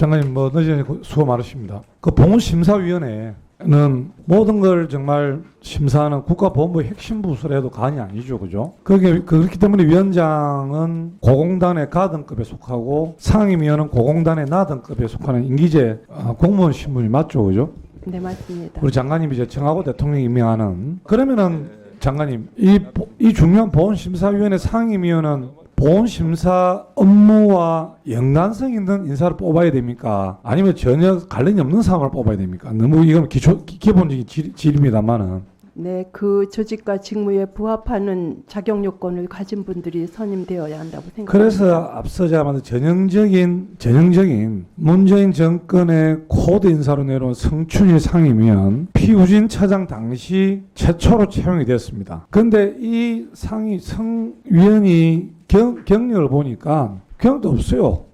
장관님 뭐 늦은 수고 많으십니다. 그 보훈심사위원회는 모든 걸 정말 심사하는 국가보훈부의 핵심 부서라 해도 과언이 아니죠, 그죠? 그렇기 때문에 위원장은 고공단의 가등급에 속하고 상임위원은 고공단의 나등급에 속하는 임기제 공무원 신분이 맞죠, 그죠? 네, 맞습니다. 우리 장관님이 이제 정하고 대통령이 임명하는. 그러면은 장관님 이 중요한 보훈심사위원회 상임위원은 보훈심사 업무와 연관성 있는 인사를 뽑아야 됩니까? 아니면 전혀 관련이 없는 사람을 뽑아야 됩니까? 너무 이건 기본적인 질입니다만은. 네, 그 조직과 직무에 부합하는 자격 요건을 가진 분들이 선임되어야 한다고 생각합니다. 그래서 앞서 제가 말한 전형적인 문재인 정권의 코드 인사로 내려온 성춘일 상임위원 피우진 차장 당시 최초로 채용이 됐습니다. 그런데 이 성위원이 경력을 보니까 경력도 없어요.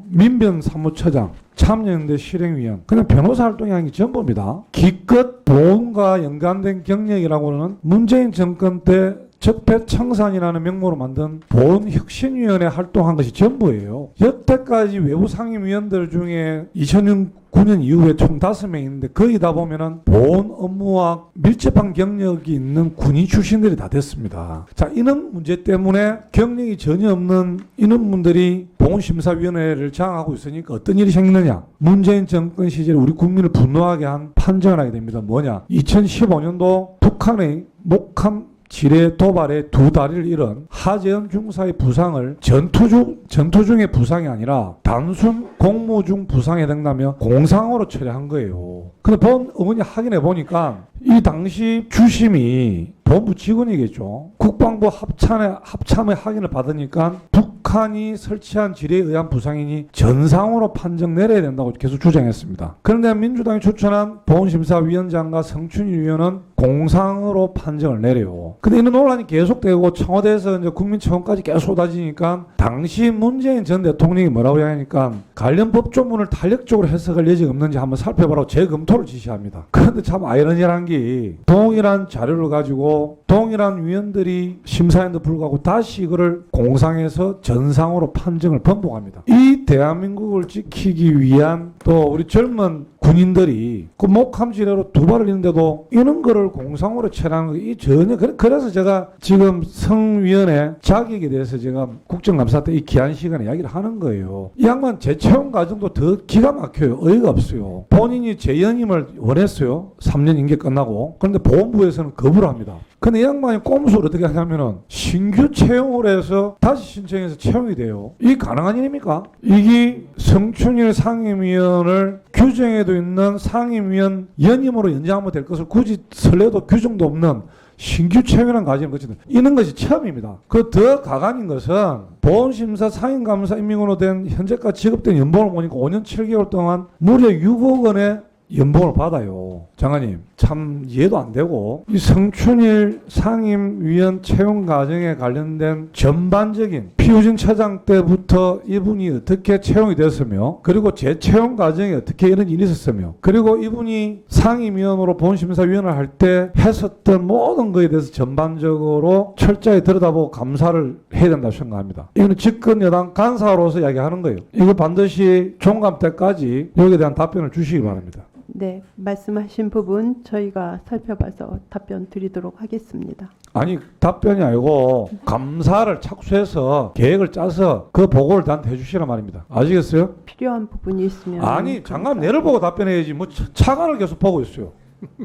민변 사무처장, 참여연대 실행위원, 그냥 변호사 활동이 한 게 전부입니다. 기껏 보훈과 연관된 경력이라고는 문재인 정권 때 적폐청산이라는 명목으로 만든 보훈혁신위원회 활동한 것이 전부예요. 여태까지 외부 상임위원들 중에 2009년 이후에 총 5명 있는데 거의 다 보면은 보훈 업무와 밀접한 경력이 있는 군인 출신들이 다 됐습니다. 자, 이런 문제 때문에 경력이 전혀 없는 이런 분들이 보훈심사위원회를 장악하고 있으니까 어떤 일이 생기느냐? 문재인 정권 시절에 우리 국민을 분노하게 한 판정을 하게 됩니다. 뭐냐? 2015년도 북한의 목함 지뢰 도발에 2다리를 잃은 하재헌 중사의 부상을 전투 중의 부상이 아니라 단순 공무 중 부상에 해당하며 공상으로 처리한 거예요. 근데 본 어머니 확인해 보니까 이 당시 주심이 본부 직원이겠죠. 국방부 합참의 확인을 받으니까 북한이 설치한 지뢰에 의한 부상이니 전상으로 판정 내려야 된다고 계속 주장했습니다. 그런데 민주당이 추천한 보훈심사위원장과 성춘일 위원은 공상으로 판정을 내려요. 근데 이런 논란이 계속되고 청와대에서 이제 국민청원까지 계속 쏟아지니까 당시 문재인 전 대통령이 뭐라고 하니까 관련 법조문을 탄력적으로 해석할 여지가 없는지 한번 살펴보라고 재검토를 지시합니다. 그런데 참 아이러니한 게 동일한 자료를 가지고 동일한 위원들이 심사에도 불구하고 다시 이거를 공상해서 전상으로 판정을 번복합니다. 이 대한민국을 지키기 위한 또 우리 젊은 군인들이 그 목함 지뢰로 2발을 잃는데도 이런 거를 공상으로 처리하는 거 이 전혀 그래서 제가 지금 성위원회 자격에 대해서 제가 국정감사 때 이 귀한 시간에 이야기를 하는 거예요. 이 양반 재채용 과정도 더 기가 막혀요. 어이가 없어요. 본인이 재연임을 원했어요. 3년 임기 끝나고. 그런데 보훈부에서는 거부를 합니다. 근데 이 양반이 꼼수를 어떻게 하냐면은 신규 채용을 해서 다시 신청해서 채용이 돼요. 이게 가능한 일입니까? 이게 성춘일 상임위원을 규정에도 있는 상임위원 연임으로 연장하면 될 것을 굳이 설레도 규정도 없는 신규 채용이라는 과정을 거치는 이런 것이 처음입니다. 그 더 가관인 것은 보훈심사 상임감사 임명으로 된 현재까지 지급된 연봉을 보니까 5년 7개월 동안 무려 6억 원의 연봉을 받아요. 장관님 참 이해도 안 되고 이 성춘일 상임위원 채용 과정에 관련된 전반적인 피우진 차장 때부터 이분이 어떻게 채용이 됐으며 그리고 재채용 과정에 어떻게 이런 일이 있었으며 그리고 이분이 상임위원으로 보훈심사위원을 할 때 했었던 모든 것에 대해서 전반적으로 철저히 들여다보고 감사를 해야 된다고 생각합니다. 이거는 집권 여당 간사로서 이야기하는 거예요. 이거 반드시 종감 때까지 여기에 대한 답변을 주시기 바랍니다. 네, 말씀하신 부분 저희가 살펴봐서 답변 드리도록 하겠습니다. 아니 답변이 아니고 감사를 착수해서 계획을 짜서 그 보고를 나한테 해주시란 말입니다. 아시겠어요? 필요한 부분이 있으면 아니 장관 내를 보고 답변해야지 뭐 차관을 계속 보고 있어요.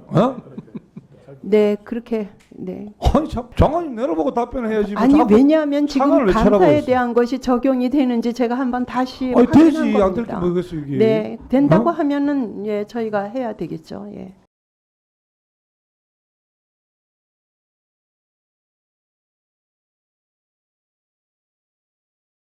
어? 네, 그렇게 네. 아니 참 장관님 내를 보고 답변해야지. 뭐 아니 자꾸 왜냐하면 지금 차관을 왜 쳐다보고 감사에 있어? 대한 것이 적용이 되는지 제가 한번 다시 아니 확인한 되지 안 될 게 겁니다. 뭐겠어 이게. 네, 된다고 어? 하면은 예 저희가 해야 되겠죠. 예.